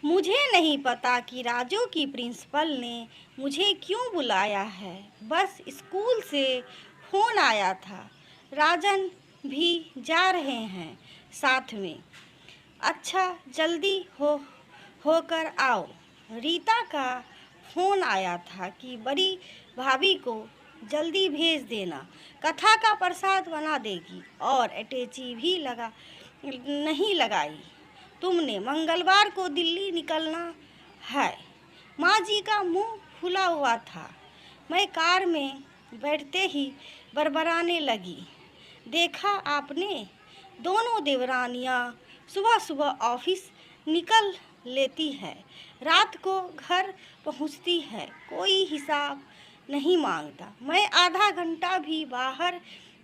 मुझे नहीं पता कि राजू की प्रिंसिपल ने मुझे क्यों बुलाया है। बस स्कूल से फ़ोन आया था, राजन भी जा रहे हैं साथ में। अच्छा, जल्दी होकर आओ। रीता का फ़ोन आया था कि बड़ी भाभी को जल्दी भेज देना, कथा का प्रसाद बना देगी और अटैची भी नहीं लगाई। तुमने मंगलवार को दिल्ली निकलना है। माँ जी का मुंह फुला हुआ था। मैं कार में बैठते ही बड़बड़ाने लगी। देखा आपने, दोनों देवरानियाँ सुबह सुबह ऑफिस निकल लेती है, रात को घर पहुँचती है, कोई हिसाब नहीं मांगता। मैं आधा घंटा भी बाहर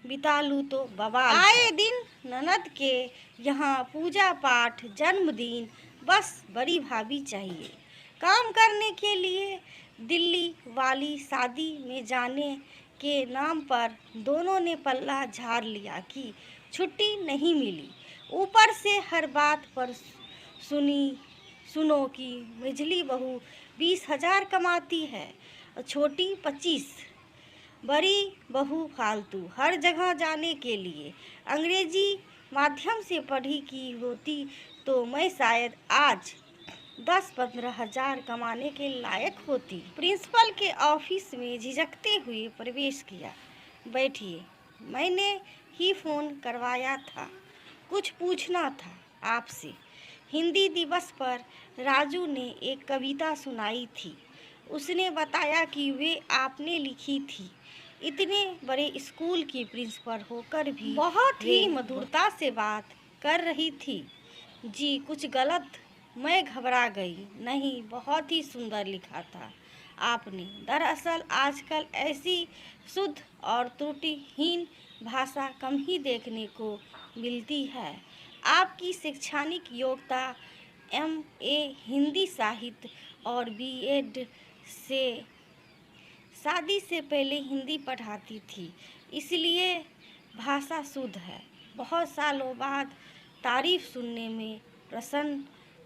बिता लूँ तो बवाल है। आए दिन ननद के यहाँ पूजा पाठ, जन्मदिन, बस बड़ी भाभी चाहिए। काम करने के लिए दिल्ली वाली शादी में जाने के नाम पर दोनों ने पल्ला झाड़ लिया कि छुट्टी नहीं मिली। ऊपर से हर बात पर सुनो कि बिजली बहू 20,000 कमाती है, छोटी 25, बड़ी बहू फालतू। हर जगह जाने के लिए अंग्रेजी माध्यम से पढ़ी की होती तो मैं शायद आज 10-15,000 कमाने के लायक होती। प्रिंसिपल के ऑफिस में झिझकते हुए प्रवेश किया। बैठिए, मैंने ही फ़ोन करवाया था, कुछ पूछना था आपसे। हिंदी दिवस पर राजू ने एक कविता सुनाई थी। उसने बताया कि वे आपने लिखी थी। इतने बड़े स्कूल की प्रिंसिपल होकर भी बहुत ही मधुरता से बात कर रही थी। जी कुछ गलत? मैं घबरा गई। नहीं, बहुत ही सुंदर लिखा था आपने। दरअसल आजकल ऐसी शुद्ध और त्रुटिहीन भाषा कम ही देखने को मिलती है। आपकी शैक्षणिक योग्यता MA हिंदी साहित्य और BEd से शादी से पहले हिंदी पढ़ाती थी, इसलिए भाषा शुद्ध है। बहुत सालों बाद तारीफ सुनने में प्रसन्न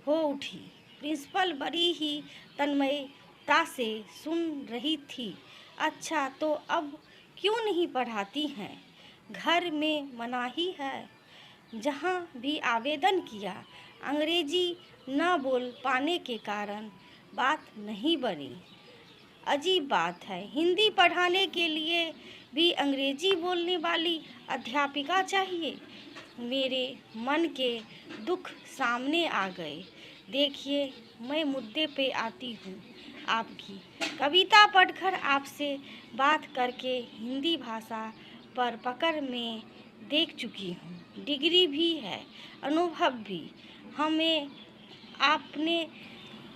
हो उठी। प्रिंसिपल बड़ी ही तन्मयता से सुन रही थी। अच्छा, तो अब क्यों नहीं पढ़ाती हैं? घर में मनाही है। जहाँ भी आवेदन किया, अंग्रेजी न बोल पाने के कारण बात नहीं बनी। अजीब बात है, हिंदी पढ़ाने के लिए भी अंग्रेजी बोलने वाली अध्यापिका चाहिए। मेरे मन के दुख सामने आ गए। देखिए, मैं मुद्दे पे आती हूँ। आपकी कविता पढ़कर, आपसे बात करके हिंदी भाषा पर पकड़ में देख चुकी हूँ। डिग्री भी है, अनुभव भी। हमें आपने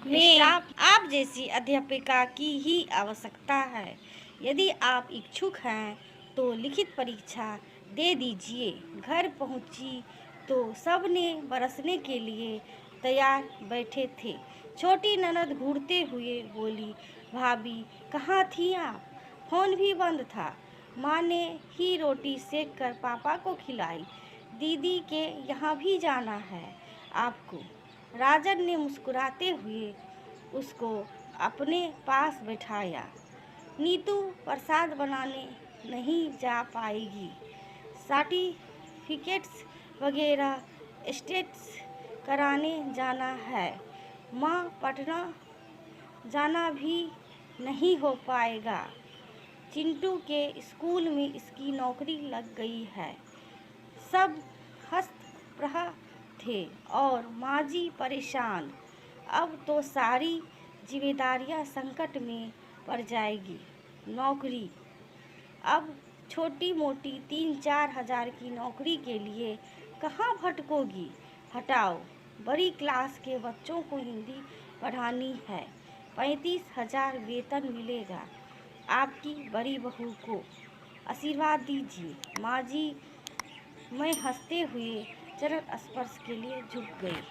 में आप जैसी अध्यापिका की ही आवश्यकता है। यदि आप इच्छुक हैं तो लिखित परीक्षा दे दीजिए। घर पहुंची तो सब ने बरसने के लिए तैयार बैठे थे। छोटी ननद घूरते हुए बोली, भाभी कहाँ थी आप? फ़ोन भी बंद था। माँ ने ही रोटी सेक कर पापा को खिलाई। दीदी के यहाँ भी जाना है आपको? राजन ने मुस्कुराते हुए उसको अपने पास बैठाया। नीतू प्रसाद बनाने नहीं जा पाएगी। सर्टिफिकेट्स वगैरह स्टेट्स कराने जाना है। माँ पटना जाना भी नहीं हो पाएगा। चिंटू के स्कूल में इसकी नौकरी लग गई है। सब हंस थे और माँ जी परेशान। अब तो सारी जिम्मेदारियां संकट में पड़ जाएगी। नौकरी अब छोटी मोटी 3-4 हज़ार की नौकरी के लिए कहाँ भटकोगी? हटाओ, बड़ी क्लास के बच्चों को हिंदी पढ़ानी है। 35,000 वेतन मिलेगा। आपकी बड़ी बहू को आशीर्वाद दीजिए। माँ जी, मैं हंसते हुए चरण स्पर्श के लिए झुक गई।